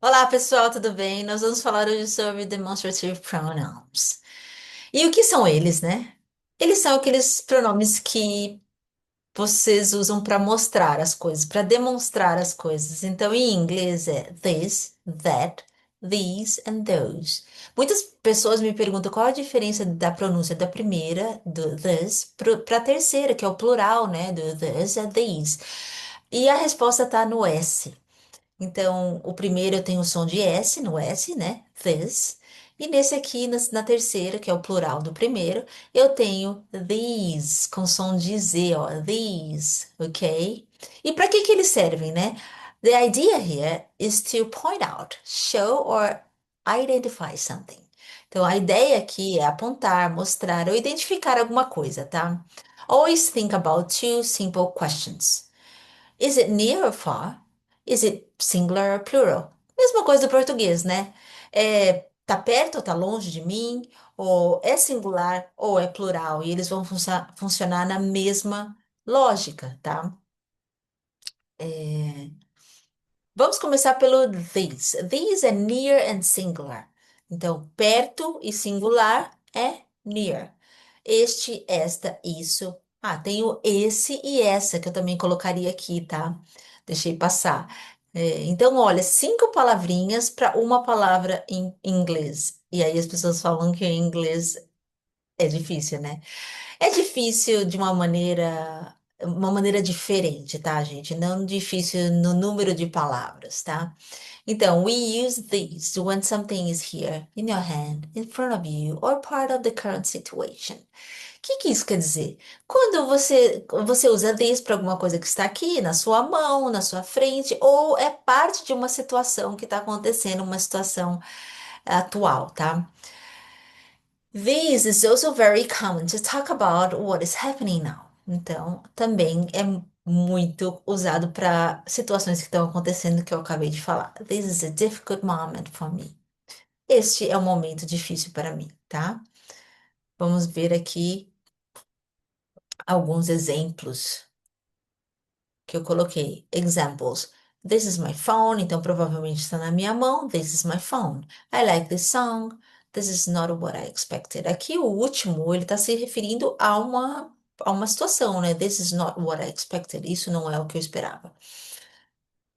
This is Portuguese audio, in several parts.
Olá, pessoal, tudo bem? Nós vamos falar hoje sobre demonstrative pronouns. E o que são eles, né? Eles são aqueles pronomes que vocês usam para mostrar as coisas, para demonstrar as coisas. Então, em inglês é this, that, these and those. Muitas pessoas me perguntam qual a diferença da pronúncia da primeira, do this, para a terceira, que é o plural, né? Do this and these. E a resposta está no S. Então, o primeiro eu tenho o som de S no S, né? This. E nesse aqui, na terceira, que é o plural do primeiro, eu tenho these, com som de Z, ó. These, ok? E para que que eles servem, né? The idea here is to point out, show or identify something. Então, a ideia aqui é apontar, mostrar ou identificar alguma coisa, tá? Always think about two simple questions. Is it near or far? Is it singular or plural? Mesma coisa do português, né? Tá perto ou tá longe de mim? Ou é singular ou é plural? E eles vão funcionar na mesma lógica, tá? É, Vamos começar pelo these. These é near and singular. Então, perto e singular é near. Este, esta, isso. Ah, tem o esse e essa que eu também colocaria aqui, tá? Deixei passar. Então, olha, cinco palavrinhas para uma palavra em inglês. E aí as pessoas falam que em inglês é difícil, né? É difícil de uma maneira diferente, tá, gente? Não difícil no número de palavras, tá? Então, we use these when something is here, in your hand, in front of you, or part of the current situation. O que que isso quer dizer? Quando você usa these para alguma coisa que está aqui, na sua mão, na sua frente, ou é parte de uma situação que está acontecendo, uma situação atual, tá? This is also very common to talk about what is happening now. Então, também é muito usado para situações que estão acontecendo que eu acabei de falar. This is a difficult moment for me. Este é um momento difícil para mim, tá? Vamos ver aqui alguns exemplos que eu coloquei. Examples. This is my phone, então provavelmente está na minha mão. This is my phone. I like this song. This is not what I expected. Aqui o último, ele está se referindo a uma situação, né? This is not what I expected. Isso não é o que eu esperava.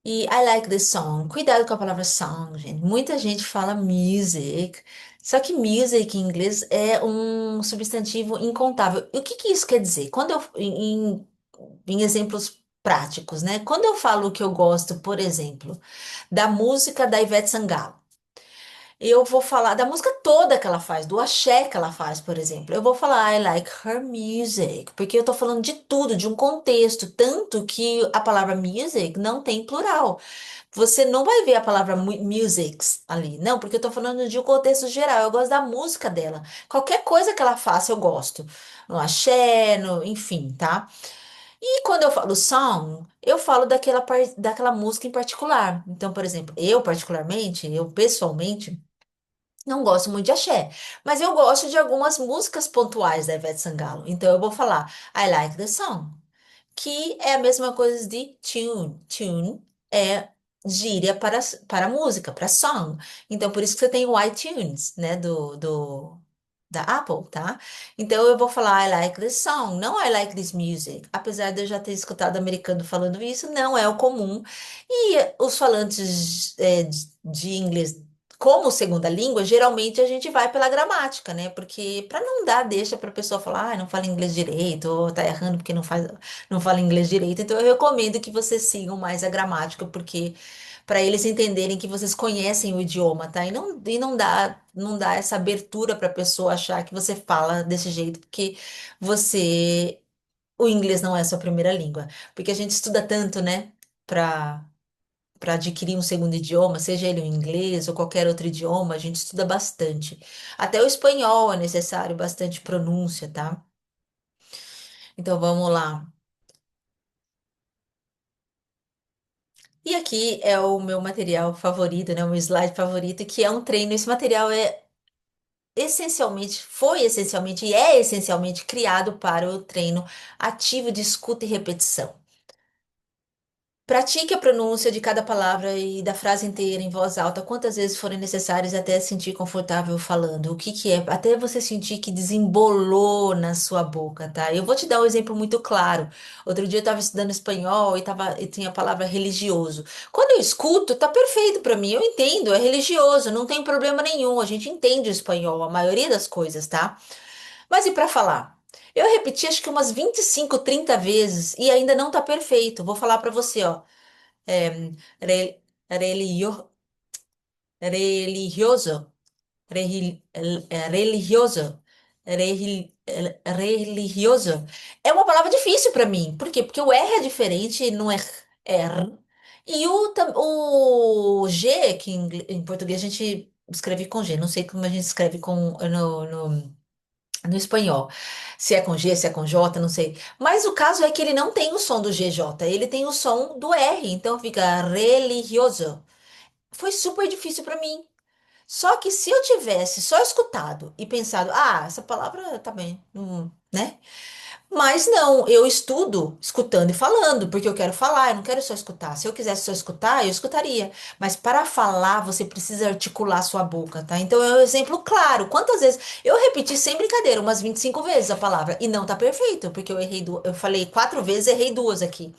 E I like this song. Cuidado com a palavra song, gente. Muita gente fala music. Só que music em inglês é um substantivo incontável. E o que que isso quer dizer? Quando eu, em exemplos práticos, né? Quando eu falo que eu gosto, por exemplo, da música da Ivete Sangalo, eu vou falar da música toda que ela faz, do axé que ela faz, por exemplo. Eu vou falar I like her music, porque eu tô falando de tudo, de um contexto, tanto que a palavra music não tem plural. Você não vai ver a palavra musics ali, não, porque eu tô falando de um contexto geral. Eu gosto da música dela. Qualquer coisa que ela faça, eu gosto. No axé, no, enfim, tá? E quando eu falo song, eu falo daquela música em particular. Então, por exemplo, eu particularmente, eu pessoalmente, não gosto muito de axé, mas eu gosto de algumas músicas pontuais da Ivete Sangalo. Então eu vou falar I like the song, que é a mesma coisa de tune. Tune é gíria para música, para song. Então por isso que você tem o iTunes, né, da Apple, tá? Então eu vou falar I like this song, não I like this music. Apesar de eu já ter escutado americano falando isso, não é o comum. E os falantes de inglês como segunda língua, geralmente a gente vai pela gramática, né? Porque para não dar deixa para a pessoa falar, não fala inglês direito, ou tá errando porque não fala inglês direito. Então eu recomendo que vocês sigam mais a gramática, porque para eles entenderem que vocês conhecem o idioma, tá? E não dá essa abertura para a pessoa achar que você fala desse jeito, porque você o inglês não é a sua primeira língua, porque a gente estuda tanto, né? Para adquirir um segundo idioma, seja ele o inglês ou qualquer outro idioma, a gente estuda bastante. Até o espanhol é necessário bastante pronúncia, tá? Então vamos lá. E aqui é o meu material favorito, né? O meu slide favorito, que é um treino. Esse material foi essencialmente e é essencialmente criado para o treino ativo de escuta e repetição. Pratique a pronúncia de cada palavra e da frase inteira em voz alta, quantas vezes forem necessárias até se sentir confortável falando. O que que é? Até você sentir que desembolou na sua boca, tá? Eu vou te dar um exemplo muito claro. Outro dia eu estava estudando espanhol e tinha a palavra religioso. Quando eu escuto, tá perfeito para mim. Eu entendo, é religioso, não tem problema nenhum. A gente entende o espanhol, a maioria das coisas, tá? Mas e para falar? Eu repeti acho que umas 25, 30 vezes e ainda não tá perfeito. Vou falar para você, ó. É, re- religio- religioso, religioso, religioso. É uma palavra difícil para mim. Por quê? Porque o R é diferente, não é R. E o G, que em português a gente escreve com G, não sei como a gente escreve no espanhol. Se é com G, se é com J, não sei. Mas o caso é que ele não tem o som do GJ, ele tem o som do R, então fica religioso. Foi super difícil para mim. Só que se eu tivesse só escutado e pensado, ah, essa palavra tá bem, né? Mas não, eu estudo escutando e falando, porque eu quero falar, eu não quero só escutar. Se eu quisesse só escutar, eu escutaria. Mas para falar, você precisa articular sua boca, tá? Então é um exemplo claro. Quantas vezes eu repeti sem brincadeira, umas 25 vezes a palavra, e não tá perfeito, porque eu errei eu falei 4 vezes, errei duas aqui.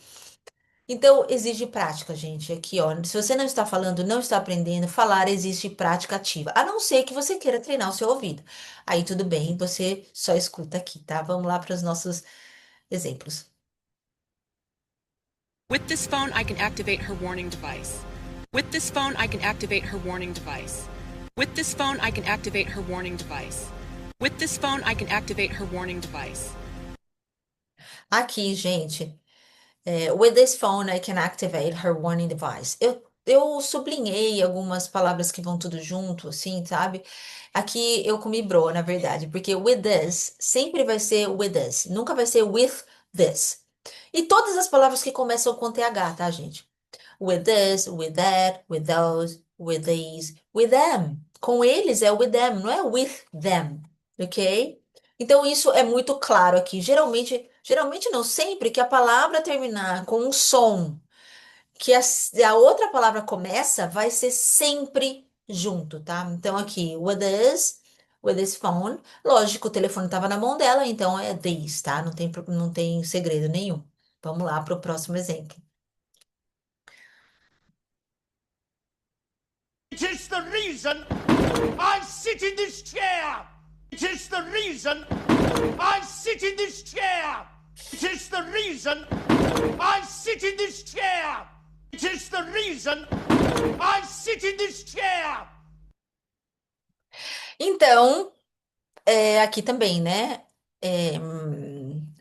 Então, exige prática, gente. Aqui, ó. Se você não está falando, não está aprendendo, falar exige prática ativa. A não ser que você queira treinar o seu ouvido. Aí tudo bem, você só escuta aqui, tá? Vamos lá para os nossos exemplos. With this phone, I can activate her warning device. With this phone, I can activate her warning device. With this phone, I can activate her warning device. With this phone, I can activate her warning device. Aqui, gente, with this phone I can activate her warning device. Eu sublinhei algumas palavras que vão tudo junto, assim, sabe? Aqui eu comi bro, na verdade, porque with this sempre vai ser with this, nunca vai ser with this. E todas as palavras que começam com TH, tá, gente? With this, with that, with those, with these, with them. Com eles é with them, não é with them, ok? Então isso é muito claro aqui. Geralmente não, sempre que a palavra terminar com um som que a outra palavra começa, vai ser sempre junto, tá? Então aqui, with this phone. Lógico, o telefone estava na mão dela, então é this, tá? Não tem segredo nenhum. Vamos lá para o próximo exemplo. It is the reason I sit in this chair. It is the reason I sit in this chair. It is the reason I sit in this chair. It is the reason I sit in this chair. Então, aqui também, né?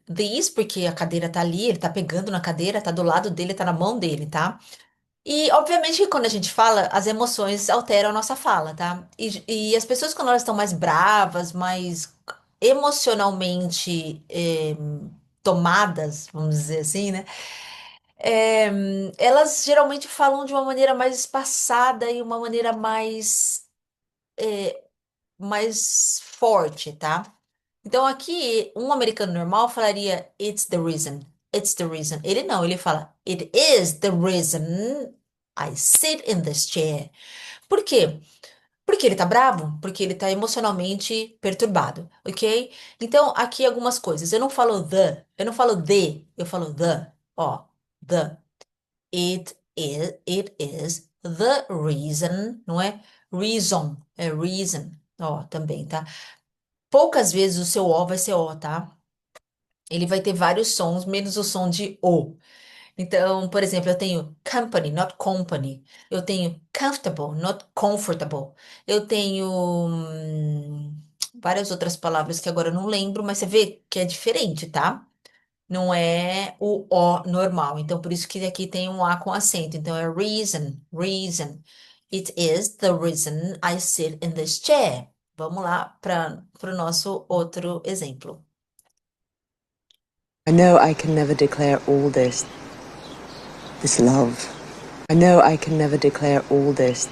This, porque a cadeira tá ali, ele tá pegando na cadeira, tá do lado dele, tá na mão dele, tá? E, obviamente, que quando a gente fala, as emoções alteram a nossa fala, tá? E as pessoas, quando elas estão mais bravas, mais emocionalmente tomadas, vamos dizer assim, né? É, elas geralmente falam de uma maneira mais espaçada e uma maneira mais forte, tá? Então aqui, um americano normal falaria it's the reason. It's the reason. Ele não, ele fala it is the reason I sit in this chair. Por quê? Porque ele tá bravo, porque ele tá emocionalmente perturbado, ok? Então, aqui algumas coisas. Eu não falo the, eu falo the. Ó, the. It is the reason, não é reason, é reason. Ó, também, tá? Poucas vezes o seu O vai ser O, tá? Ele vai ter vários sons, menos o som de O. Então, por exemplo, eu tenho company, not company. Eu tenho comfortable, not comfortable. Eu tenho várias outras palavras que agora eu não lembro, mas você vê que é diferente, tá? Não é o O normal. Então, por isso que aqui tem um A com acento. Então, é reason, reason. It is the reason I sit in this chair. Vamos lá para o nosso outro exemplo. I know I can never declare all this love. I know I can never declare all this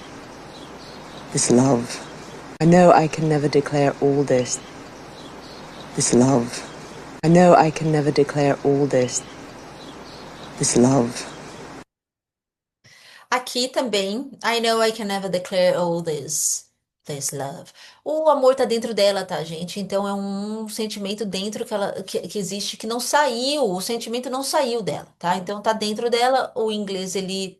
love. I know I can never declare all this love. I know I can never declare all this love. Aqui também, I know I can never declare all this love. O amor tá dentro dela, tá, gente? Então é um sentimento dentro que existe que não saiu, o sentimento não saiu dela, tá? Então tá dentro dela, o inglês ele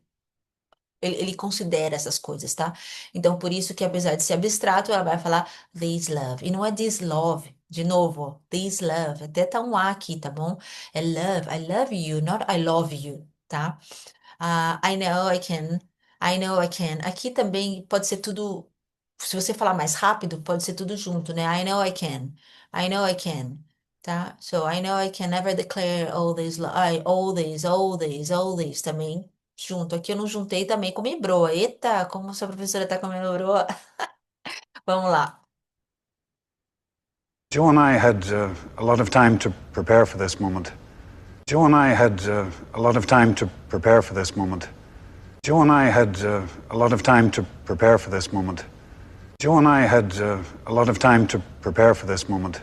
considera essas coisas, tá? Então por isso que apesar de ser abstrato, ela vai falar this love. E não é this love. De novo, ó, this love. Até tá um A aqui, tá bom? É love, I love you, not I love you, tá? I know I can. I know I can. Aqui também pode ser tudo. Se você falar mais rápido, pode ser tudo junto, né? I know I can. I know I can. Tá? So I know I can never declare all these, all these também junto. Aqui eu não juntei também com broa. Eita, como sua professora tá comendo broa. Vamos lá. Joe and I had a lot of time to prepare for this moment. Joe and I had a lot of time to prepare for this moment. Joe and I had a lot of time to prepare for this moment. Joe and I had a lot of time to prepare for this moment.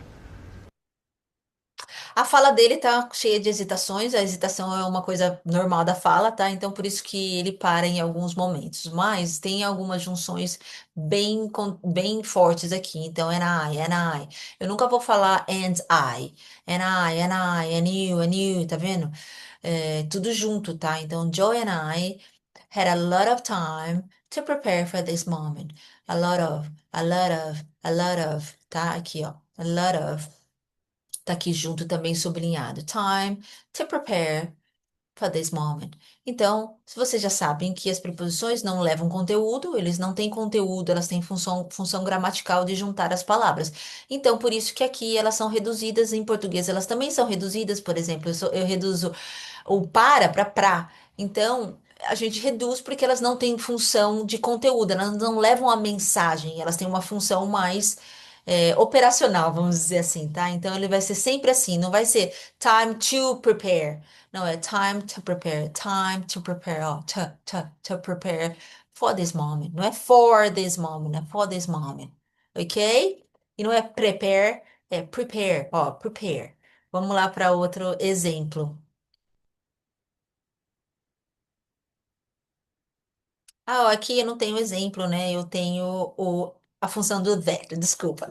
A fala dele tá cheia de hesitações, a hesitação é uma coisa normal da fala, tá? Então por isso que ele para em alguns momentos, mas tem algumas junções bem fortes aqui. Então, and I. Eu nunca vou falar and you, tá vendo? É, tudo junto, tá? Então, Joe and I had a lot of time to prepare for this moment. A lot of, tá? Aqui, ó. A lot of. Tá aqui junto também sublinhado. Time to prepare for this moment. Então, se vocês já sabem que as preposições não levam conteúdo, eles não têm conteúdo, elas têm função gramatical de juntar as palavras. Então, por isso que aqui elas são reduzidas em português, elas também são reduzidas, por exemplo, eu reduzo o para pra. Então, a gente reduz porque elas não têm função de conteúdo, elas não levam a mensagem, elas têm uma função mais operacional, vamos dizer assim, tá? Então, ele vai ser sempre assim, não vai ser time to prepare. Não, é time to prepare, ó, to prepare for this moment. Não é for this moment, é for this moment, ok? E não é prepare, é prepare, ó, prepare. Vamos lá para outro exemplo. Ah, ó, aqui eu não tenho exemplo, né? Eu tenho a função do that, desculpa.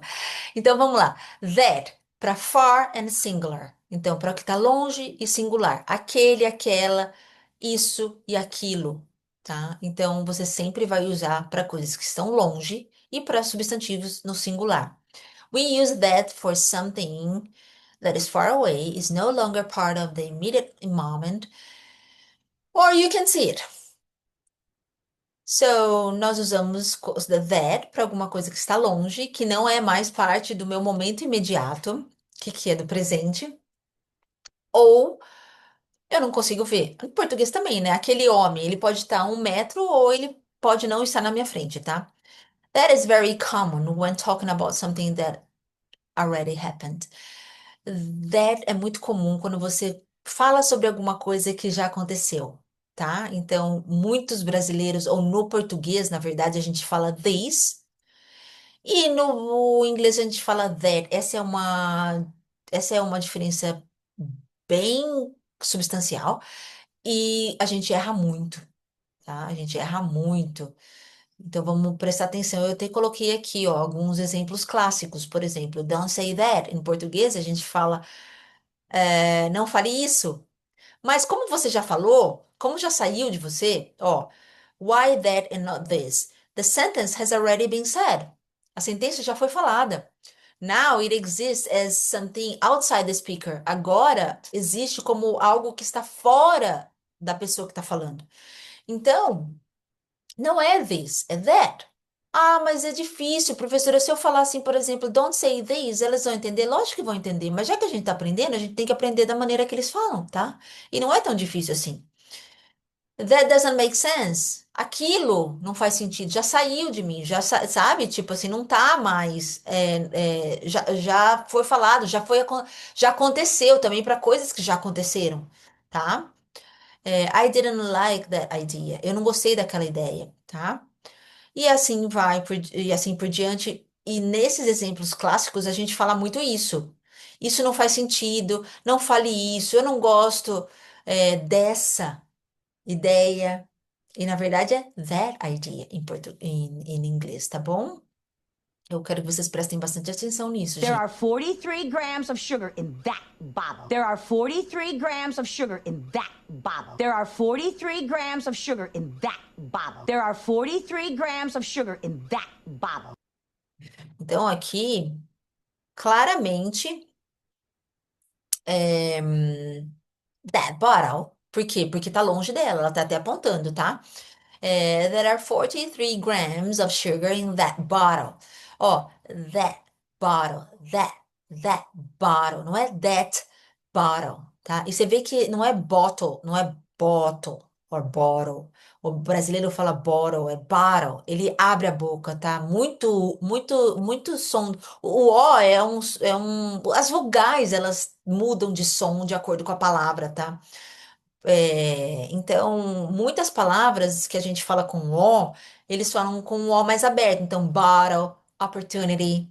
Então vamos lá. That, para far and singular. Então, para o que está longe e singular. Aquele, aquela, isso e aquilo, tá? Então, você sempre vai usar para coisas que estão longe e para substantivos no singular. We use that for something that is far away, is no longer part of the immediate moment, or you can see it. So, nós usamos the that para alguma coisa que está longe, que não é mais parte do meu momento imediato, que é do presente, ou eu não consigo ver. Em português também, né? Aquele homem, ele pode estar a 1 metro ou ele pode não estar na minha frente, tá? That is very common when talking about something that already happened. That é muito comum quando você fala sobre alguma coisa que já aconteceu, tá? Então, muitos brasileiros, ou no português, na verdade, a gente fala this, e no inglês a gente fala that. Essa é uma diferença bem substancial e a gente erra muito, tá? A gente erra muito. Então vamos prestar atenção. Eu até coloquei aqui, ó, alguns exemplos clássicos. Por exemplo, don't say that. Em português a gente fala, não fale isso. Mas como você já falou, como já saiu de você, ó, why that and not this? The sentence has already been said. A sentença já foi falada. Now it exists as something outside the speaker. Agora existe como algo que está fora da pessoa que está falando. Então, não é this, é that. Ah, mas é difícil, professora. Se eu falar assim, por exemplo, don't say this, elas vão entender? Lógico que vão entender, mas já que a gente está aprendendo, a gente tem que aprender da maneira que eles falam, tá? E não é tão difícil assim. That doesn't make sense. Aquilo não faz sentido, já saiu de mim, já sabe? Tipo assim, não tá mais. Já foi falado, já aconteceu também para coisas que já aconteceram, tá? I didn't like that idea. Eu não gostei daquela ideia, tá? E assim vai, e assim por diante. e nesses exemplos clássicos a gente fala muito isso. Isso não faz sentido, não fale isso, eu não gosto dessa ideia. E na verdade é that idea em inglês, tá bom? Eu quero que vocês prestem bastante atenção nisso, There gente. are 43 grams of sugar in that bottle. There are 43 grams of sugar in that bottle. There are 43 grams of sugar in that bottle. There are 43 grams of sugar in that bottle. Então aqui, claramente, é, that bottle. Por quê? Porque tá longe dela, ela tá até apontando, tá? There are 43 grams of sugar in that bottle. Ó, that bottle, that bottle, não é that bottle, tá? E você vê que não é bottle, não é bottle or bottle. O brasileiro fala bottle, é bottle. Ele abre a boca, tá? Muito, muito, muito som. O O as vogais, elas mudam de som de acordo com a palavra, tá? Então, muitas palavras que a gente fala com O, eles falam com o O mais aberto. Então, bottle, opportunity.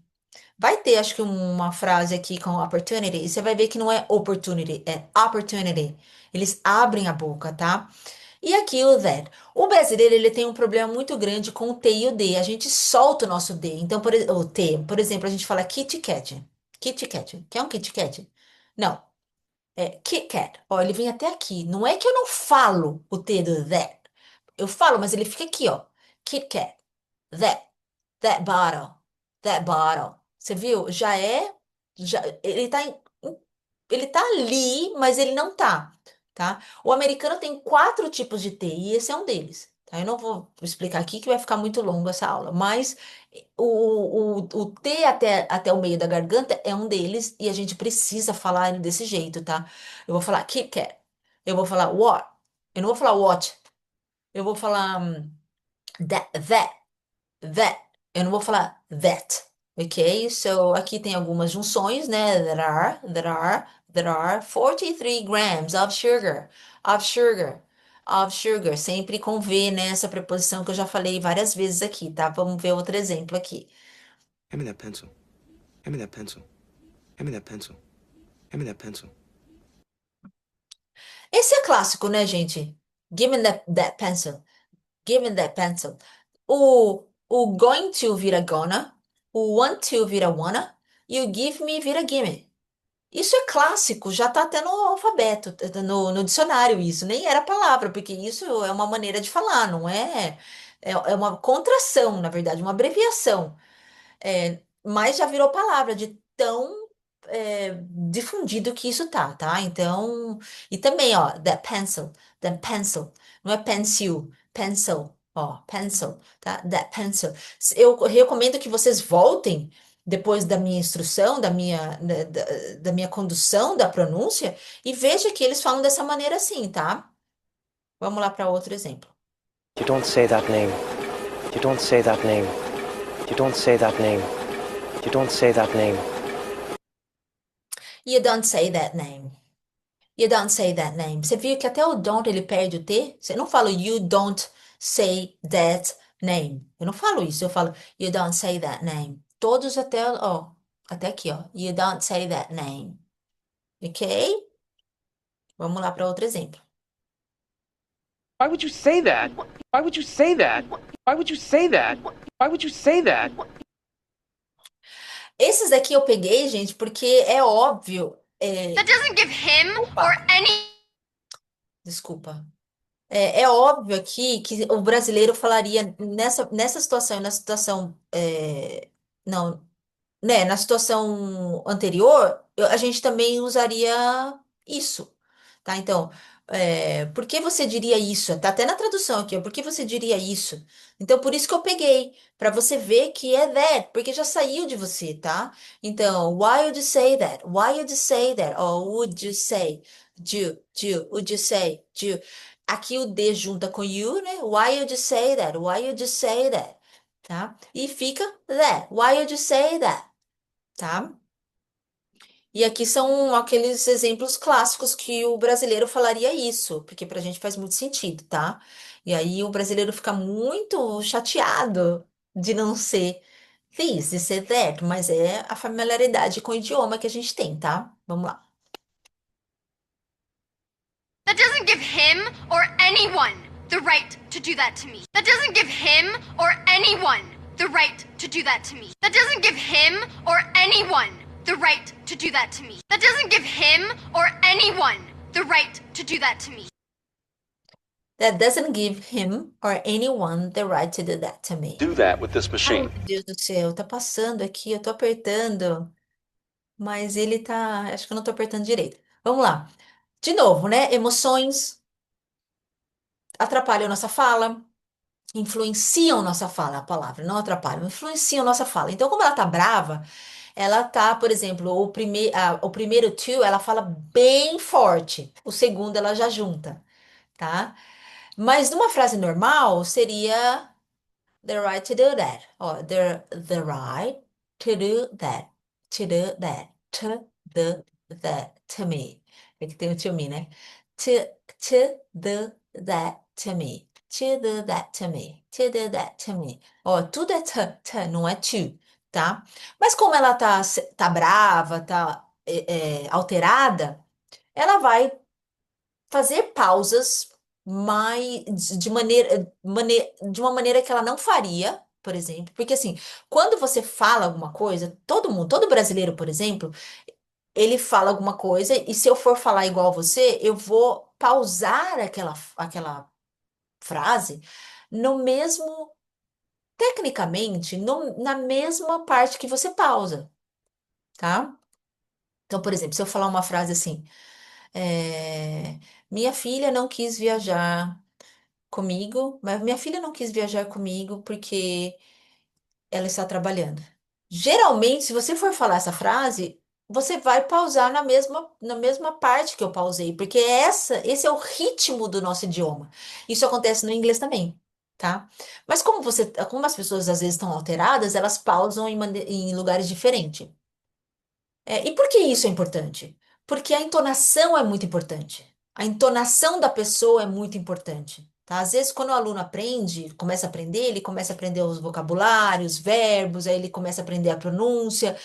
Vai ter, acho que, uma frase aqui com opportunity, e você vai ver que não é opportunity, é opportunity. Eles abrem a boca, tá? E aqui o that. O brasileiro, ele tem um problema muito grande com o T e o D. A gente solta o nosso D. Então, o T, por exemplo, a gente fala Kit Kat. Kit Kat. Quer um Kit Kat? Não. Kit Kat. Ó, ele vem até aqui. Não é que eu não falo o T do that. Eu falo, mas ele fica aqui, ó. Kit Kat. That. That bottle. That bottle. Você viu? Ele tá ele tá ali, mas ele não tá? O americano tem quatro tipos de T e esse é um deles, tá? Eu não vou explicar aqui que vai ficar muito longo essa aula, mas o T até o meio da garganta é um deles e a gente precisa falar ele desse jeito, tá? Eu vou falar Kit Kat, eu vou falar what, eu não vou falar what, eu vou falar that. Eu não vou falar that, ok? So, aqui tem algumas junções, né? There are 43 grams of sugar, sempre com V, né? Essa preposição que eu já falei várias vezes aqui, tá? Vamos ver outro exemplo aqui. Hand me that pencil. Hand me that pencil. Hand me that pencil. Hand me that pencil. Esse é clássico, né, gente? Give me that pencil. Give me that pencil. O going to vira gonna, o want to vira wanna, e o give me vira gimme. Isso é clássico, já está até no alfabeto, no dicionário isso, nem era palavra, porque isso é uma maneira de falar, não é? É uma contração, na verdade, uma abreviação. Mas já virou palavra de tão difundido que isso tá? Então, e também, ó, that pencil, não é pencil, pencil, ó, pencil, tá? That pencil. Eu recomendo que vocês voltem depois da minha instrução, da minha condução da pronúncia, e veja que eles falam dessa maneira assim, tá? Vamos lá para outro exemplo. You don't say that name. You don't say that name. You don't say that name. You don't say that name. You don't say that name. You don't say that name. Você viu que até o don't ele perde o T? Você não fala you don't say that name. Eu não falo isso, eu falo you don't say that name. Todos até aqui, ó. You don't say that name. Ok? Vamos lá para outro exemplo. Why would you say that? Why would you say that? Why would you say that? Why would you say that? Esses daqui eu peguei, gente, porque é óbvio. That doesn't give him or any. Desculpa. É óbvio aqui que o brasileiro falaria nessa situação, na situação. Não, né? Na situação anterior, a gente também usaria isso, tá? Então, por que você diria isso? Tá até na tradução aqui, ó, por que você diria isso? Então, por isso que eu peguei, para você ver que é that, porque já saiu de você, tá? Então, why would you say that? Why would you say that? Or would you say? Would you say? Do. Aqui o D junta com you, né? Why would you say that? Why would you say that? Tá? E fica that. Why would you say that? Tá? E aqui são aqueles exemplos clássicos que o brasileiro falaria isso, porque pra gente faz muito sentido, tá? E aí o brasileiro fica muito chateado de não ser, this, de ser that, mas é a familiaridade com o idioma que a gente tem, tá? Vamos lá. That doesn't give him or anyone the right to do that to me. That doesn't give him or anyone the right to do that to me. That doesn't give him or anyone the right to do that to me. That doesn't give him or anyone the right to do that to me. That doesn't give him or anyone the right to do that to me. Do that with this Ai, machine. meu Deus do céu, tá passando aqui, eu tô apertando, mas ele tá. Acho que eu não tô apertando direito. Vamos lá. De novo, né? Emoções atrapalham nossa fala, influenciam nossa fala, a palavra, não atrapalham, influenciam nossa fala. Então, como ela tá brava, ela tá, por exemplo, o primeiro to, ela fala bem forte, o segundo ela já junta, tá? Mas numa frase normal seria the right to do that, ó, the right to do that, to do that, to do that to me. É que tem o to me, né? To, to do that to me. To do that to me. To do that to me. Ó, tudo é to, não é to, tá? Mas como ela tá brava, tá alterada, ela vai fazer pausas mais de uma maneira que ela não faria, por exemplo, porque assim, quando você fala alguma coisa, todo mundo, todo brasileiro, por exemplo, ele fala alguma coisa e se eu for falar igual a você, eu vou pausar aquela frase no mesmo, tecnicamente, na mesma parte que você pausa, tá? Então, por exemplo, se eu falar uma frase assim, minha filha não quis viajar comigo, mas minha filha não quis viajar comigo porque ela está trabalhando. Geralmente, se você for falar essa frase, você vai pausar na mesma parte que eu pausei, porque esse é o ritmo do nosso idioma. Isso acontece no inglês também, tá? Mas como as pessoas às vezes estão alteradas, elas pausam em lugares diferentes. E por que isso é importante? Porque a entonação é muito importante. A entonação da pessoa é muito importante, tá? Às vezes, quando o aluno aprende, começa a aprender, ele começa a aprender os vocabulários, verbos, aí ele começa a aprender a pronúncia,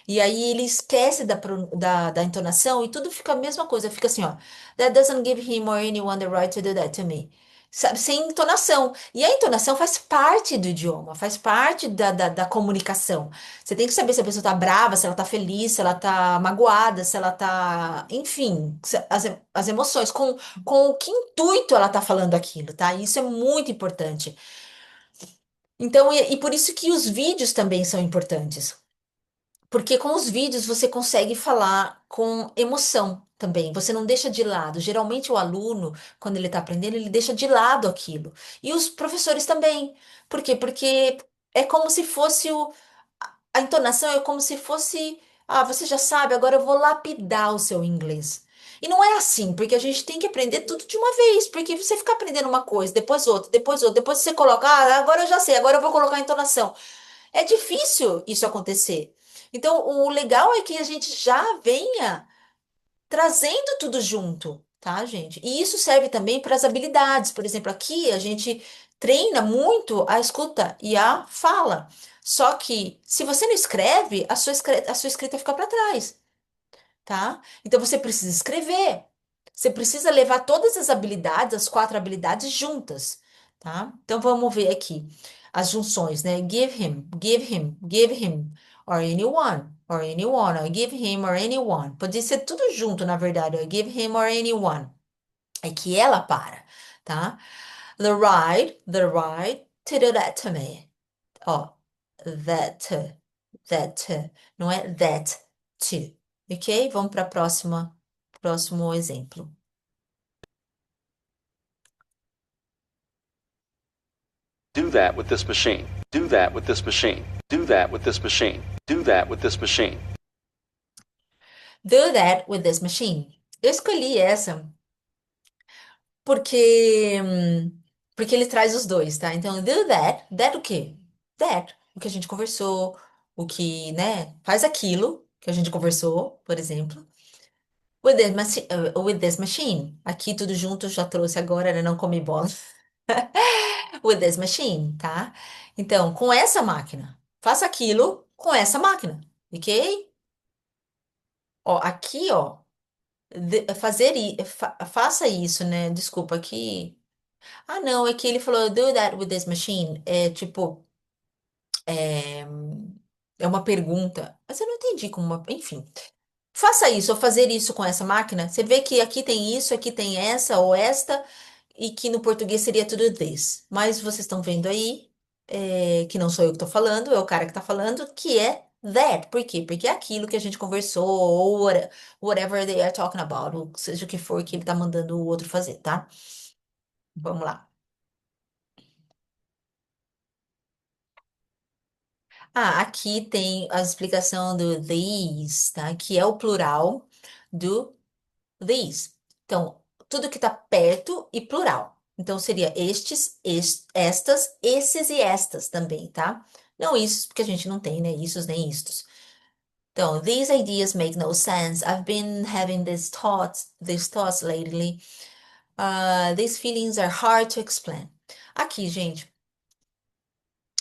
e aí ele esquece da entonação e tudo fica a mesma coisa, fica assim, ó. That doesn't give him or anyone the right to do that to me. Sabe, sem entonação. E a entonação faz parte do idioma, faz parte da comunicação. Você tem que saber se a pessoa tá brava, se ela tá feliz, se ela tá magoada, se ela tá. Enfim, as emoções, com que intuito ela tá falando aquilo, tá? Isso é muito importante. Então, e por isso que os vídeos também são importantes. Porque com os vídeos você consegue falar com emoção também. Você não deixa de lado. Geralmente o aluno, quando ele está aprendendo, ele deixa de lado aquilo. E os professores também. Por quê? Porque é como se fosse a entonação é como se fosse, você já sabe, agora eu vou lapidar o seu inglês. E não é assim, porque a gente tem que aprender tudo de uma vez, porque você fica aprendendo uma coisa, depois outra, depois outra, depois você coloca, agora eu já sei, agora eu vou colocar a entonação. É difícil isso acontecer. Então, o legal é que a gente já venha trazendo tudo junto, tá, gente? E isso serve também para as habilidades. Por exemplo, aqui a gente treina muito a escuta e a fala. Só que se você não escreve, a sua escrita fica para trás, tá? Então você precisa escrever. Você precisa levar todas as habilidades, as quatro habilidades juntas, tá? Então vamos ver aqui as junções, né? Give him, give him, give him, or anyone, or give him or anyone. Pode ser tudo junto, na verdade, or give him or anyone. É que ela para, tá? The right to do that to me. Ó, that, não é that to. Ok? Vamos para próximo exemplo. Do that with this machine. Do that with this machine. Do that with this machine. Do that with this machine. Do that with this machine. Eu escolhi essa porque ele traz os dois, tá? Então, do that o quê? That, o que a gente conversou, o que, né? Faz aquilo que a gente conversou, por exemplo. With this machine. Aqui tudo junto, eu já trouxe agora, né? Não comi bola. With this machine, tá? Então, com essa máquina. Faça aquilo com essa máquina, ok? Ó, aqui, ó, faça isso, né? Desculpa, aqui. Ah, não, é que ele falou do that with this machine. É tipo, é, é uma pergunta, mas eu não entendi como enfim. Faça isso, ou fazer isso com essa máquina. Você vê que aqui tem isso, aqui tem essa ou esta, e que no português seria tudo this. Mas vocês estão vendo aí, que não sou eu que estou falando, é o cara que está falando, que é that. Por quê? Porque é aquilo que a gente conversou, ou whatever they are talking about, ou seja o que for que ele está mandando o outro fazer, tá? Vamos lá. Ah, aqui tem a explicação do these, tá? Que é o plural do these. Então, tudo que está perto e plural. Então, seria estes, estas, esses e estas também, tá? Não isso, porque a gente não tem, né? Issos nem istos. Então, these ideas make no sense. I've been having these thoughts lately. These feelings are hard to explain. Aqui, gente,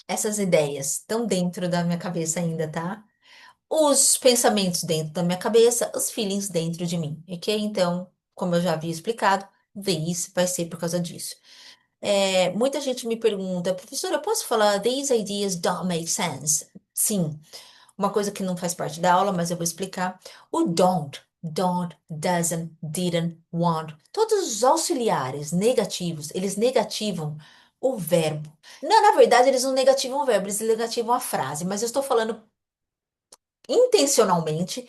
essas ideias estão dentro da minha cabeça ainda, tá? Os pensamentos dentro da minha cabeça, os feelings dentro de mim, ok? Então, como eu já havia explicado, this vai ser por causa disso. Muita gente me pergunta, professora, eu posso falar these ideas don't make sense? Sim, uma coisa que não faz parte da aula, mas eu vou explicar. O don't, doesn't, didn't, won't, todos os auxiliares negativos, eles negativam o verbo. Não, na verdade, eles não negativam o verbo, eles negativam a frase, mas eu estou falando intencionalmente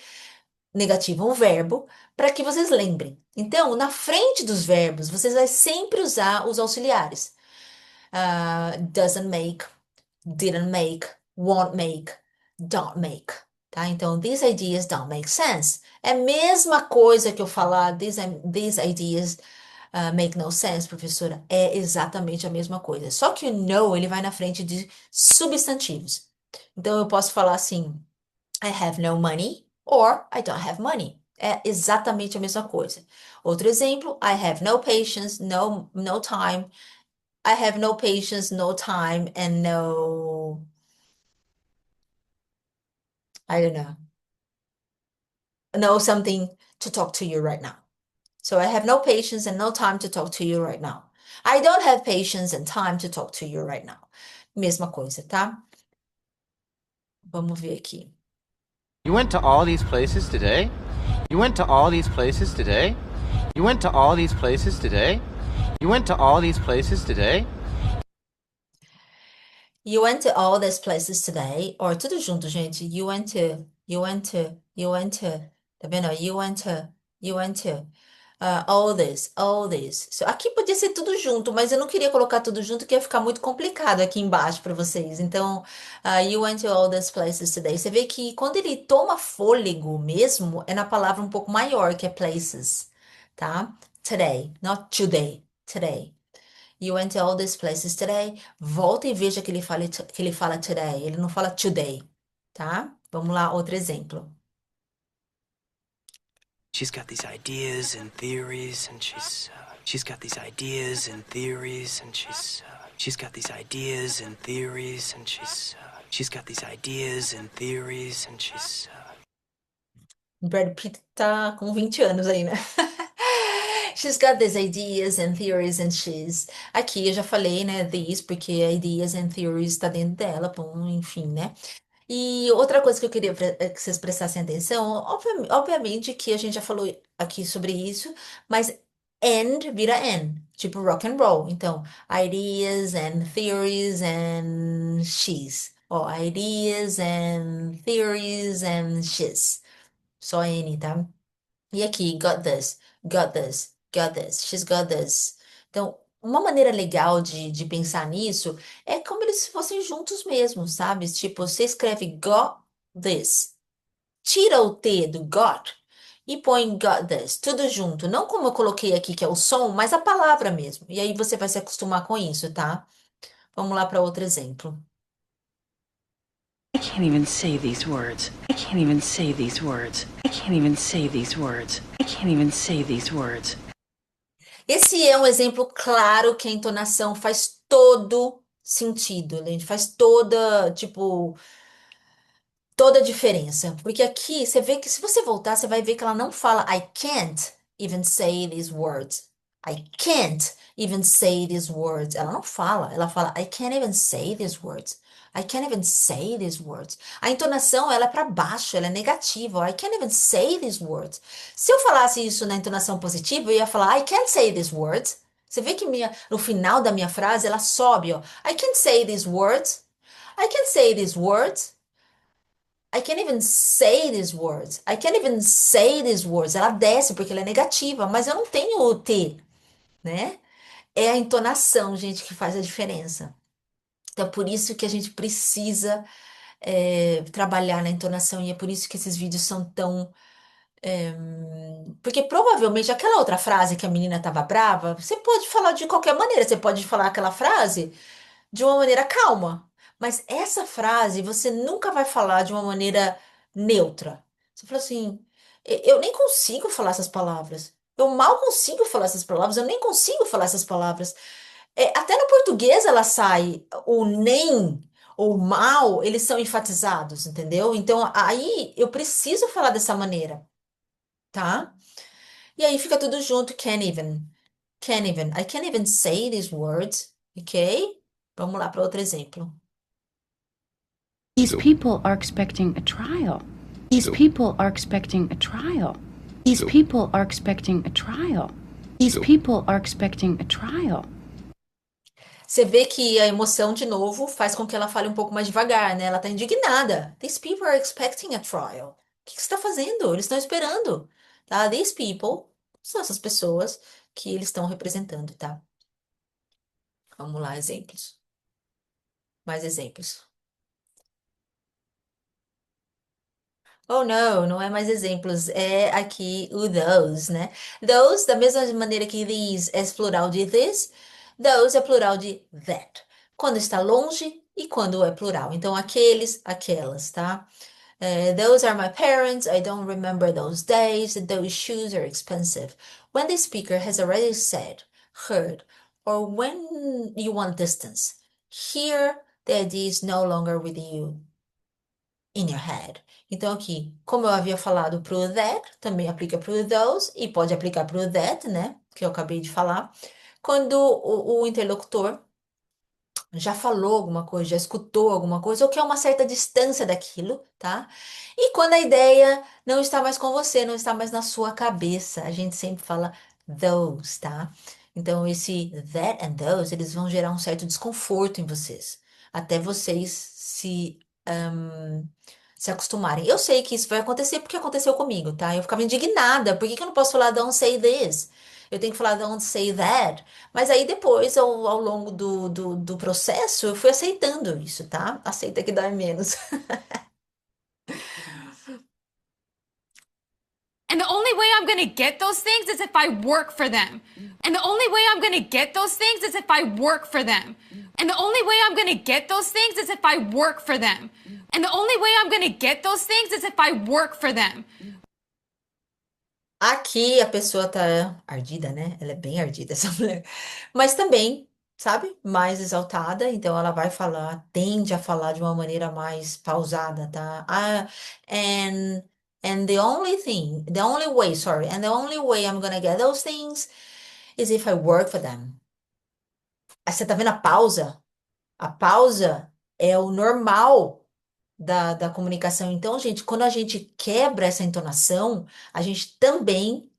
negativam o verbo para que vocês lembrem. Então, na frente dos verbos, vocês vai sempre usar os auxiliares. Doesn't make, didn't make, won't make, don't make. Tá? Então, these ideas don't make sense. É a mesma coisa que eu falar, these ideas make no sense, professora. É exatamente a mesma coisa. Só que o no, ele vai na frente de substantivos. Então, eu posso falar assim. I have no money or I don't have money. É exatamente a mesma coisa. Outro exemplo, I have no patience, no time. I have no patience, no time, and I don't know something to talk to you right now. So I have no patience and no time to talk to you right now. I don't have patience and time to talk to you right now. Mesma coisa, tá? Vamos ver aqui. You went to all these places today? You went to all these places today? You went to all these places today? You went to all these places today? You went to all these places today. Or tudo junto, gente. You went to. Tá vendo? You went to. All this. So, aqui podia ser tudo junto, mas eu não queria colocar tudo junto, que ia ficar muito complicado aqui embaixo para vocês. Então, you went to all these places today. Você vê que quando ele toma fôlego mesmo, é na palavra um pouco maior, que é places, tá? Today, not today. Today. You went to all these places today. Volta e veja que ele fala today. Ele não fala today, tá? Vamos lá, outro exemplo. She's got these ideas and theories, and she's got these ideas and theories, and she's got these ideas and theories, and she's got these ideas and theories, and Brad Pitt tá com 20 anos aí, né? She's got these ideas and theories and she's. Aqui eu já falei, né, these, porque ideas and theories tá dentro dela, bom, enfim, né? E outra coisa que eu queria que vocês prestassem atenção, obviamente que a gente já falou aqui sobre isso, mas and vira N, tipo rock and roll. Então, ideas and theories and she's. Ó, ideas and theories and she's. Só N, tá? E aqui, got this, she's got this. Então, uma maneira legal de pensar nisso é como eles fossem juntos mesmo, sabe? Tipo, você escreve got this, tira o T do got e põe got this, tudo junto. Não como eu coloquei aqui, que é o som, mas a palavra mesmo. E aí você vai se acostumar com isso, tá? Vamos lá para outro exemplo. I can't even say these words. I can't even say these words. I can't even say these words. I can't even say these words. Esse é um exemplo claro que a entonação faz todo sentido, né? Faz toda, tipo, Toda a diferença. Porque aqui você vê que se você voltar, você vai ver que ela não fala I can't even say these words. I can't even say these words. Ela não fala, ela fala I can't even say these words. I can't even say these words. A entonação, ela é para baixo, ela é negativa. Ó. I can't even say these words. Se eu falasse isso na entonação positiva, eu ia falar I can't say these words. Você vê que no final da minha frase, ela sobe, ó. I can't say these words. I can't say these words. I can't even say these words. I can't even say these words. Ela desce porque ela é negativa, mas eu não tenho o T, né? É a entonação, gente, que faz a diferença. Então, por isso que a gente precisa trabalhar na entonação e é por isso que esses vídeos são tão. Porque provavelmente aquela outra frase que a menina estava brava, você pode falar de qualquer maneira. Você pode falar aquela frase de uma maneira calma. Mas essa frase você nunca vai falar de uma maneira neutra. Você fala assim, eu nem consigo falar essas palavras. Eu mal consigo falar essas palavras, eu nem consigo falar essas palavras. Até no português ela sai, o nem, ou mal, eles são enfatizados, entendeu? Então aí eu preciso falar dessa maneira, tá? E aí fica tudo junto, can't even. Can't even. I can't even say these words, ok? Vamos lá para outro exemplo. These people are expecting a trial. These people are expecting a trial. These people are expecting a trial. These people are expecting a trial. Você vê que a emoção, de novo, faz com que ela fale um pouco mais devagar, né? Ela tá indignada. These people are expecting a trial. O que que você está fazendo? Eles estão esperando, tá? These people são essas pessoas que eles estão representando, tá? Vamos lá, exemplos. Mais exemplos. Oh, não, não é mais exemplos, é aqui o those, né? Those, da mesma maneira que these é plural de this, those é plural de that. Quando está longe e quando é plural. Então, aqueles, aquelas, tá? Those are my parents, I don't remember those days, those shoes are expensive. When the speaker has already said, heard, or when you want distance, here the idea is no longer with you in your head. Então, aqui, como eu havia falado pro that, também aplica pro those e pode aplicar pro that, né? Que eu acabei de falar. Quando o interlocutor já falou alguma coisa, já escutou alguma coisa, ou quer uma certa distância daquilo, tá? E quando a ideia não está mais com você, não está mais na sua cabeça, a gente sempre fala those, tá? Então, esse that and those, eles vão gerar um certo desconforto em vocês, até vocês se acostumarem. Eu sei que isso vai acontecer porque aconteceu comigo, tá? Eu ficava indignada. Por que que eu não posso falar don't say this? Eu tenho que falar don't say that. Mas aí depois, ao longo do processo, eu fui aceitando isso, tá? Aceita que dói menos. And the only way I'm gonna get those things is if I work for them. And the only way I'm gonna get those things is if I work for them. And the only way I'm gonna get those things is if I work for them. And the only way I'm gonna get those things is if I work for them. Aqui a pessoa tá ardida, né? Ela é bem ardida, essa mulher. Mas também, sabe? Mais exaltada. Então ela vai falar, tende a falar de uma maneira mais pausada, tá? And, and the only thing, the only way, sorry, and the only way I'm gonna get those things is if I work for them. Aí você tá vendo a pausa? A pausa é o normal da comunicação. Então, gente, quando a gente quebra essa entonação, a gente também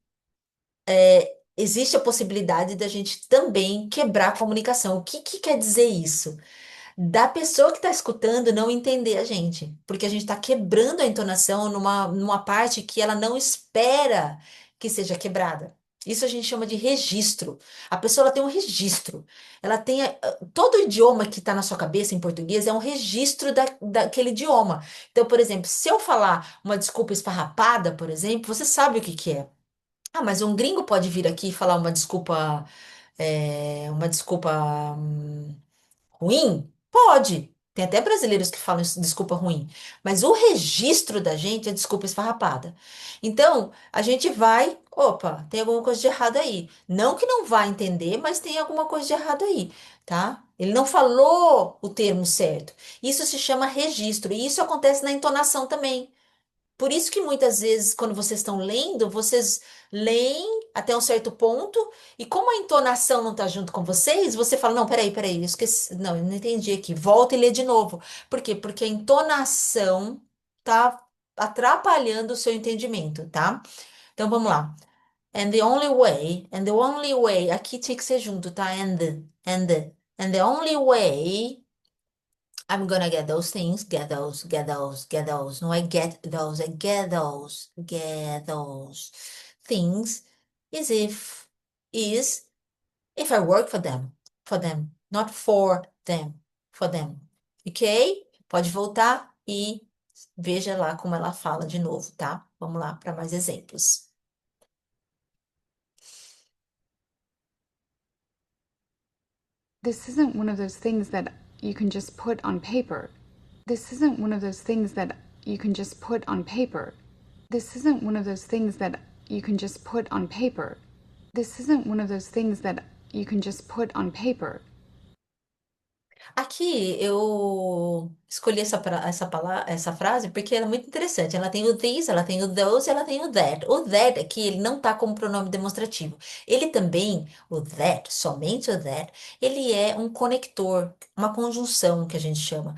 existe a possibilidade da gente também quebrar a comunicação. O que que quer dizer isso? Da pessoa que está escutando não entender a gente, porque a gente está quebrando a entonação numa parte que ela não espera que seja quebrada. Isso a gente chama de registro. A pessoa ela tem um registro. Ela tem todo idioma que está na sua cabeça em português é um registro daquele idioma. Então, por exemplo, se eu falar uma desculpa esfarrapada, por exemplo, você sabe o que que é. Ah, mas um gringo pode vir aqui e falar uma desculpa ruim? Pode. Tem até brasileiros que falam isso, desculpa ruim, mas o registro da gente é desculpa esfarrapada. Então, a gente vai, opa, tem alguma coisa de errado aí. Não que não vá entender, mas tem alguma coisa de errado aí, tá? Ele não falou o termo certo. Isso se chama registro, e isso acontece na entonação também. Por isso que muitas vezes, quando vocês estão lendo, vocês leem até um certo ponto, e como a entonação não está junto com vocês, você fala, não, peraí, eu esqueci, não, eu não entendi aqui, volta e lê de novo. Por quê? Porque a entonação tá atrapalhando o seu entendimento, tá? Então vamos lá. And the only way, aqui tinha que ser junto, tá? And the only way I'm gonna get those things, get those. Não é get those, é get those things. Is is if I work for them, not for them. Ok? Pode voltar e veja lá como ela fala de novo, tá? Vamos lá para mais exemplos. This isn't one of those things that you can just put on paper. This isn't one of those things that you can just put on paper. This isn't one of those things that you can just put on paper. This isn't one of those things that you can just put on paper. Aqui eu escolhi essa frase porque ela é muito interessante. Ela tem o this, ela tem o those, ela tem o that. O that aqui, ele não tá como pronome demonstrativo. Ele também, o that, somente o that, ele é um conector, uma conjunção que a gente chama,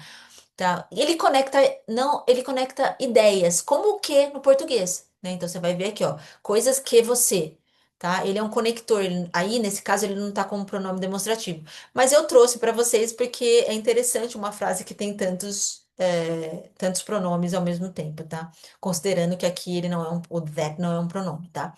tá? Ele conecta, não, ele conecta ideias, como o que no português, né? Então você vai ver aqui, ó, coisas que você, tá? Ele é um conector, aí nesse caso ele não tá como pronome demonstrativo. Mas eu trouxe para vocês porque é interessante uma frase que tem tantos pronomes ao mesmo tempo, tá? Considerando que aqui ele não é o that não é um pronome, tá?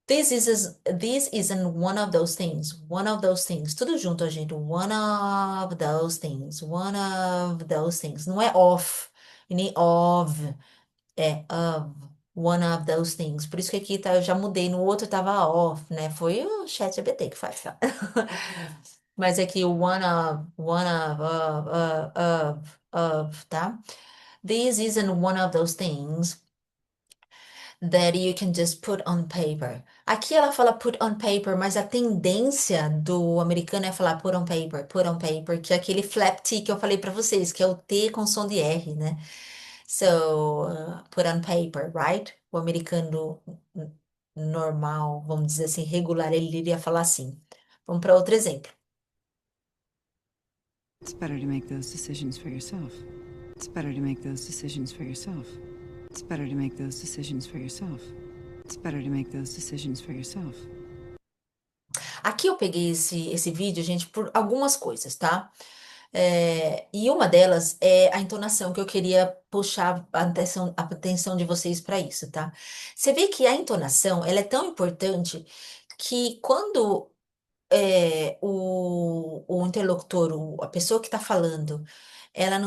This isn't one of those things. One of those things. Tudo junto, gente. One of those things. One of those things. Não é of, e nem of. É of. One of those things. Por isso que aqui tá, eu já mudei. No outro tava off, né? Foi o ChatGPT que faz, tá? Mas aqui o of, tá? This isn't one of those things that you can just put on paper. Aqui ela fala put on paper, mas a tendência do americano é falar put on paper, que é aquele flap T que eu falei pra vocês, que é o T com som de R, né? So, put on paper, right? O americano normal, vamos dizer assim, regular, ele iria falar assim. Vamos para outro exemplo. It's better to make those decisions for yourself. It's better to make those decisions for yourself. It's better to make those decisions for yourself. It's better to make those decisions for yourself. Aqui eu peguei esse vídeo, gente, por algumas coisas, tá? E uma delas é a entonação que eu queria puxar a atenção de vocês para isso, tá? Você vê que a entonação, ela é tão importante que quando o interlocutor, a pessoa que está falando, ela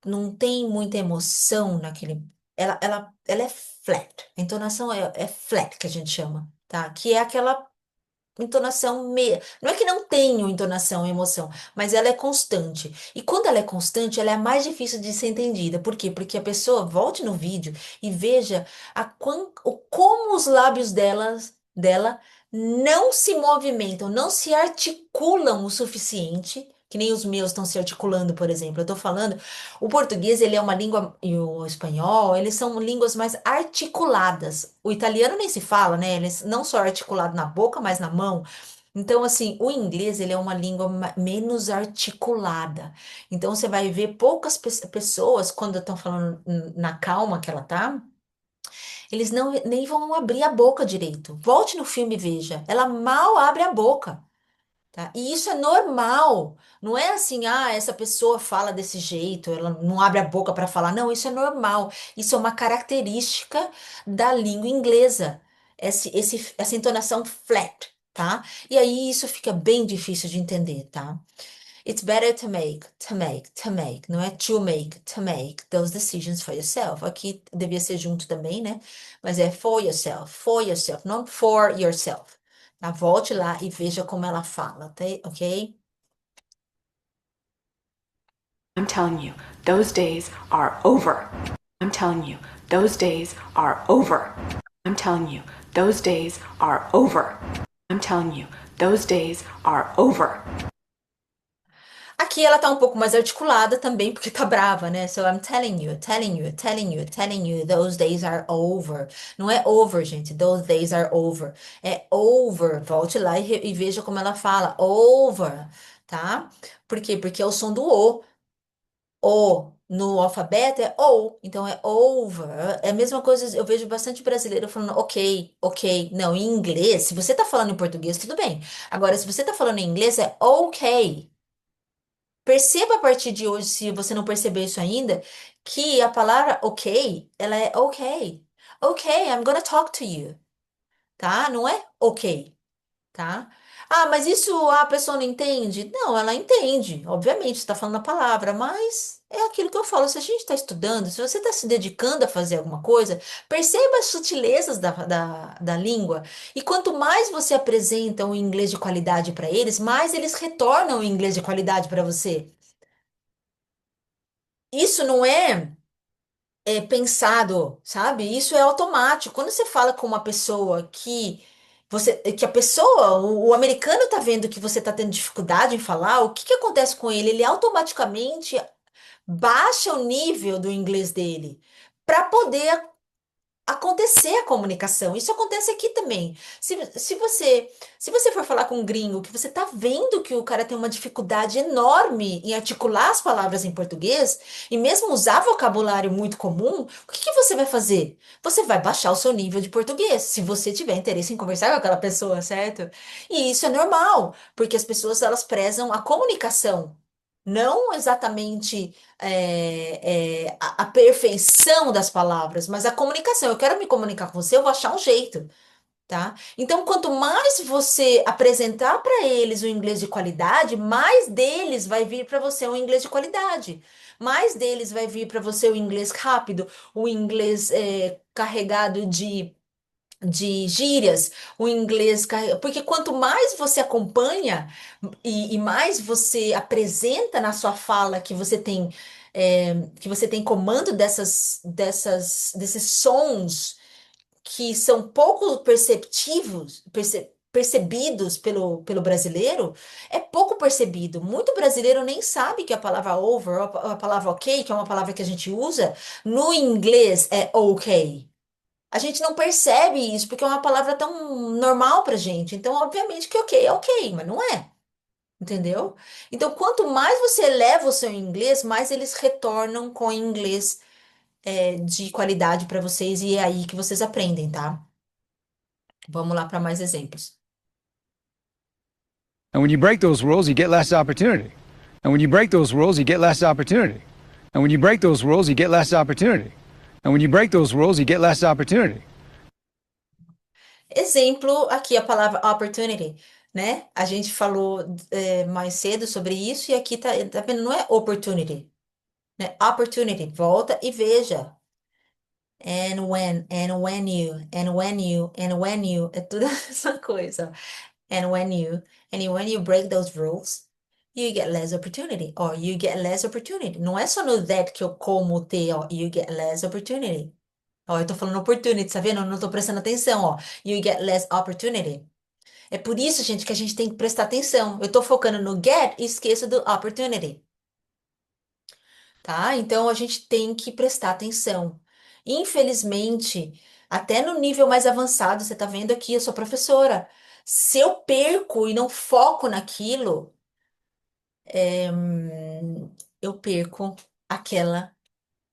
não tem muita emoção naquele. Ela é flat. A entonação é flat, que a gente chama, tá? Que é aquela entonação não é que não tenha entonação e emoção, mas ela é constante. E quando ela é constante, ela é mais difícil de ser entendida. Por quê? Porque a pessoa volte no vídeo e veja como os lábios dela não se movimentam, não se articulam o suficiente. Que nem os meus estão se articulando, por exemplo. Eu tô falando, o português, ele é uma língua, e o espanhol, eles são línguas mais articuladas. O italiano nem se fala, né? Eles não só articulado na boca, mas na mão. Então, assim, o inglês, ele é uma língua menos articulada. Então, você vai ver poucas pessoas, quando estão falando na calma que ela tá, eles não nem vão abrir a boca direito. Volte no filme e veja. Ela mal abre a boca. Tá? E isso é normal. Não é assim, essa pessoa fala desse jeito, ela não abre a boca para falar. Não, isso é normal. Isso é uma característica da língua inglesa. Essa entonação flat, tá? E aí isso fica bem difícil de entender, tá? It's better to make. Não é to make those decisions for yourself. Aqui devia ser junto também, né? Mas é for yourself, not for yourself. Tá? Volte lá e veja como ela fala, tá? Ok? I'm telling you, those days are over. I'm telling you, those days are over. I'm telling you, those days are over. I'm telling you, those days are over. Aqui ela tá um pouco mais articulada também, porque tá brava, né? So I'm telling you, telling you, telling you, telling you, those days are over. Não é over, gente. Those days are over. É over. Volte lá e veja como ela fala. Over, tá? Por quê? Porque é o som do O. O no alfabeto é O, então é over. É a mesma coisa, eu vejo bastante brasileiro falando ok, ok. Não, em inglês, se você tá falando em português, tudo bem. Agora, se você tá falando em inglês, é ok. Perceba a partir de hoje, se você não percebeu isso ainda, que a palavra ok, ela é ok. Ok, I'm gonna talk to you, tá? Não é ok, tá? Ah, mas isso a pessoa não entende? Não, ela entende, obviamente, está falando a palavra, mas é aquilo que eu falo. Se a gente está estudando, se você está se dedicando a fazer alguma coisa, perceba as sutilezas da língua. E quanto mais você apresenta um inglês de qualidade para eles, mais eles retornam o inglês de qualidade para você. Isso não é pensado, sabe? Isso é automático. Quando você fala com uma pessoa que a pessoa, o americano tá vendo que você tá tendo dificuldade em falar, o que que acontece com ele? Ele automaticamente baixa o nível do inglês dele para poder acontecer a comunicação. Isso acontece aqui também. Se você for falar com um gringo que você tá vendo que o cara tem uma dificuldade enorme em articular as palavras em português e mesmo usar vocabulário muito comum, o que que você vai fazer? Você vai baixar o seu nível de português, se você tiver interesse em conversar com aquela pessoa, certo? E isso é normal, porque as pessoas elas prezam a comunicação. Não exatamente a perfeição das palavras, mas a comunicação. Eu quero me comunicar com você, eu vou achar um jeito, tá? Então, quanto mais você apresentar para eles o inglês de qualidade, mais deles vai vir para você o inglês de qualidade. Mais deles vai vir para você o inglês rápido, o inglês carregado de gírias, o inglês, porque quanto mais você acompanha e mais você apresenta na sua fala que você tem comando desses sons que são pouco percebidos pelo brasileiro, é pouco percebido. Muito brasileiro nem sabe que a palavra over, ou a palavra ok, que é uma palavra que a gente usa, no inglês é ok. A gente não percebe isso porque é uma palavra tão normal pra gente. Então, obviamente que ok é ok, mas não é. Entendeu? Então, quanto mais você eleva o seu inglês, mais eles retornam com inglês de qualidade para vocês e é aí que vocês aprendem, tá? Vamos lá para mais exemplos. And when you break those rules, you get less opportunity. And when you break those rules, you get less opportunity. And when you break those rules, you get less opportunity. And when you break those rules, you get less opportunity. Exemplo, aqui a palavra opportunity, né? A gente falou mais cedo sobre isso e aqui tá vendo, não é opportunity, né? Opportunity, volta e veja. And when you, é tudo essa coisa. And when you break those rules, you get less opportunity, or you get less opportunity. Não é só no that que eu como o T, ó, you get less opportunity. Ó, eu tô falando opportunity, tá vendo? Eu não tô prestando atenção, ó. You get less opportunity. É por isso, gente, que a gente tem que prestar atenção. Eu tô focando no get e esqueço do opportunity. Tá? Então a gente tem que prestar atenção. Infelizmente, até no nível mais avançado, você tá vendo aqui, eu sou professora. Se eu perco e não foco naquilo, eu perco aquela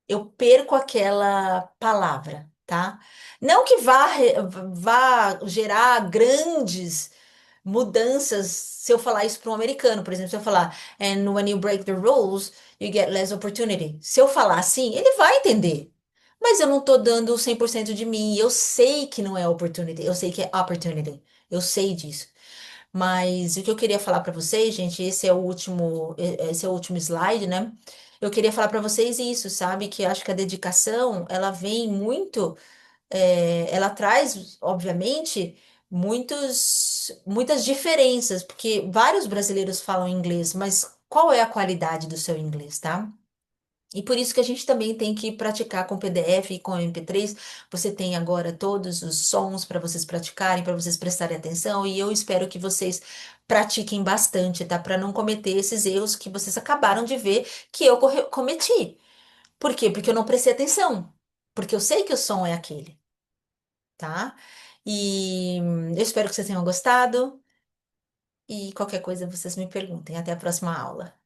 eu perco aquela palavra, tá? Não que vá gerar grandes mudanças se eu falar isso para um americano, por exemplo, se eu falar and when you break the rules, you get less opportunity. Se eu falar assim, ele vai entender. Mas eu não tô dando 100% de mim. Eu sei que não é opportunity, eu sei que é opportunity. Eu sei disso. Mas o que eu queria falar para vocês, gente, esse é o último slide, né? Eu queria falar para vocês isso, sabe? Que acho que a dedicação, ela vem muito, ela traz, obviamente, muitas diferenças, porque vários brasileiros falam inglês, mas qual é a qualidade do seu inglês, tá? E por isso que a gente também tem que praticar com PDF e com MP3. Você tem agora todos os sons para vocês praticarem, para vocês prestarem atenção. E eu espero que vocês pratiquem bastante, tá? Para não cometer esses erros que vocês acabaram de ver que eu cometi. Por quê? Porque eu não prestei atenção. Porque eu sei que o som é aquele, tá? E eu espero que vocês tenham gostado. E qualquer coisa vocês me perguntem. Até a próxima aula.